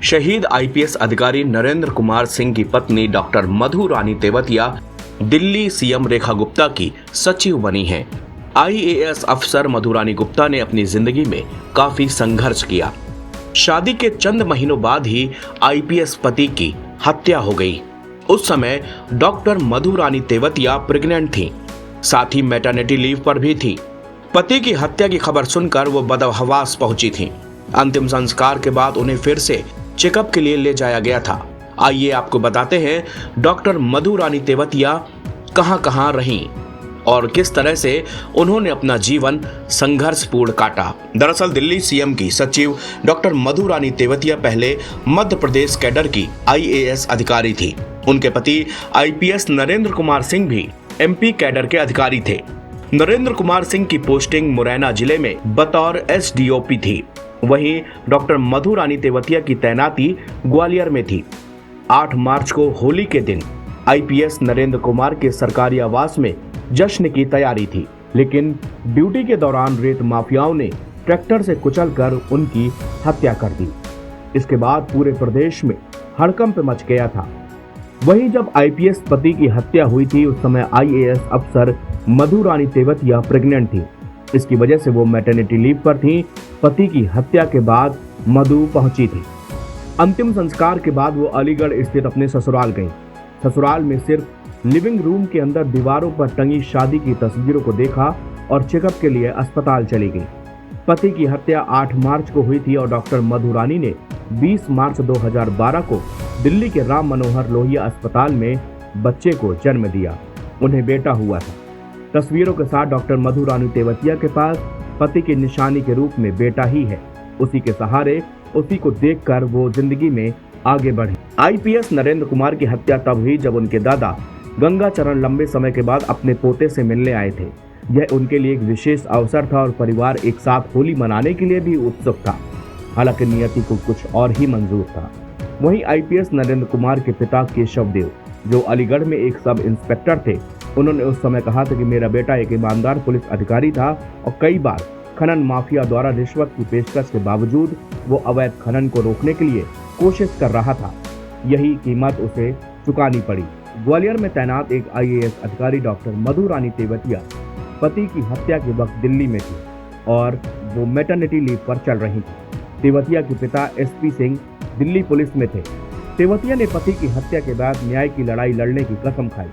शहीद आईपीएस अधिकारी नरेंद्र कुमार सिंह की पत्नी डॉक्टर मधु रानी तेवतिया दिल्ली सीएम रेखा गुप्ता की सचिव बनी हैं। आईएएस अफसर मधु रानी गुप्ता ने अपनी जिंदगी में काफी संघर्ष किया। शादी के चंद महीनों बाद ही आईपीएस पति की हत्या हो गई। उस समय डॉक्टर मधु रानी तेवतिया प्रेग्नेंट थी, साथ ही मैटरनिटी लीव पर भी थी। पति की हत्या की खबर सुनकर वो बदहवास पहुंची थी। अंतिम संस्कार के बाद उन्हें फिर से चेकअप के लिए ले जाया गया था। आइए आपको बताते हैं डॉक्टर मधु रानी तेवतिया कहां रहीं और किस तरह से उन्होंने अपना जीवन संघर्षपूर्ण काटा। दरअसल दिल्ली सीएम की सचिव डॉक्टर मधु रानी तेवतिया पहले मध्य प्रदेश कैडर की आईएएस अधिकारी थी। उनके पति आईपीएस नरेंद्र कुमार सिंह भी एमपी कैडर के अधिकारी थे। नरेंद्र कुमार सिंह की पोस्टिंग मुरैना जिले में बतौर एसडीओपी थी। वहीं डॉक्टर मधु रानी तेवतिया की तैनाती ग्वालियर में थी। 8 मार्च को होली के दिन आईपीएस नरेंद्र कुमार के सरकारी आवास में जश्न की तैयारी थी, लेकिन ड्यूटी के दौरान रेत माफियाओं ने ट्रैक्टर से कुचलकर उनकी हत्या कर दी। इसके बाद पूरे प्रदेश में हड़कंप मच गया था। वहीं जब आईपीएस पति की हत्या हुई थी, उस समय आईएएस अफसर मधु रानी तेवतिया प्रेग्नेंट थी। इसकी वजह से वो मैटरनिटी लीव पर थी। पति की हत्या के बाद मधु पहुंची थी। अंतिम संस्कार के बाद वो अलीगढ़ स्थित अपने ससुराल गई। ससुराल में सिर्फ लिविंग रूम के अंदर दीवारों पर टंगी शादी की तस्वीरों को देखा और चेकअप के लिए अस्पताल चली गई। पति की हत्या 8 मार्च को हुई थी और डॉक्टर मधु रानी ने 20 मार्च 2012 को दिल्ली के राम मनोहर लोहिया अस्पताल में बच्चे को जन्म दिया। उन्हें बेटा हुआ था। तस्वीरों के साथ डॉक्टर मधु रानी तेवतिया के पास पति की निशानी के रूप में बेटा ही है। उसी के सहारे, उसी को देखकर वो जिंदगी में आगे बढ़े। आईपीएस नरेंद्र कुमार की हत्या तब हुई जब उनके दादा गंगा चरण लंबे समय के बाद अपने पोते से मिलने आए थे। यह उनके लिए एक विशेष अवसर था और परिवार एक साथ होली मनाने के लिए भी उत्सुक था। हालांकि नियति को कुछ और ही मंजूर था। वहीं आईपीएस नरेंद्र कुमार के पिता केशव देव, जो अलीगढ़ में एक सब इंस्पेक्टर थे, उन्होंने उस समय कहा था कि मेरा बेटा एक ईमानदार पुलिस अधिकारी था और कई बार खनन माफिया द्वारा रिश्वत की पेशकश के बावजूद वो अवैध खनन को रोकने के लिए कोशिश कर रहा था। यही कीमत उसे चुकानी पड़ी। ग्वालियर में तैनात एक आईएएस अधिकारी डॉक्टर मधु रानी तेवतिया पति की हत्या के वक्त दिल्ली में थी और वो मैटरनिटी लीव पर चल रही थी। तेवतिया के पिता एसपी सिंह दिल्ली पुलिस में थे। तेवतिया ने पति की हत्या के बाद न्याय की लड़ाई लड़ने की कसम खाई।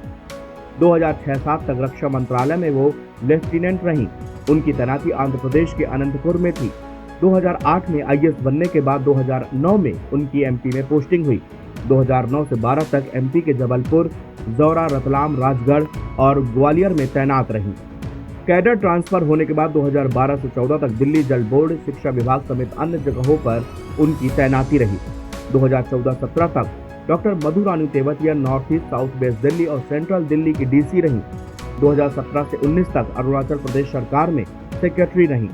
2006-07 तक रक्षा मंत्रालय में वो लेफ्टिनेंट रहीं। उनकी तैनाती आंध्र प्रदेश के अनंतपुर में थी। 2008 में आईएएस बनने के बाद 2009 में उनकी एमपी में पोस्टिंग हुई। 2009 से 12 तक एमपी के जबलपुर, जौरा, रतलाम, राजगढ़ और ग्वालियर में तैनात रहीं। कैडर ट्रांसफर होने के बाद 2012 से 14 तक दिल्ली जल बोर्ड, शिक्षा विभाग समेत अन्य जगहों पर उनकी तैनाती रही। 2014-17 तक doctor Madhu Rani Tewatia north east, south west Delhi और सेंट्रल दिल्ली की डीसी रहीं। 2017 से 19 तक अरुणाचल प्रदेश सरकार में सेक्रेटरी रहीं।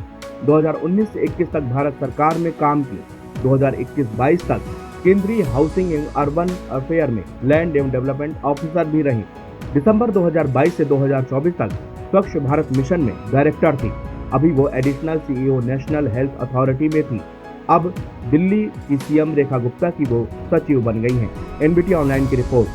2019 से 21 तक भारत सरकार में काम किया। 2021-22 तक केंद्रीय हाउसिंग एंड अर्बन अफेयर में लैंड एवं डेवलपमेंट ऑफिसर भी रहीं। दिसंबर 2022 से 2024 तक स्वच्छ भारत मिशन में डायरेक्टर थी। अभी वो additional CEO national health authority में थी। अब दिल्ली की सीएम रेखा गुप्ता की वो सचिव बन गई हैं। एनबीटी ऑनलाइन की रिपोर्ट।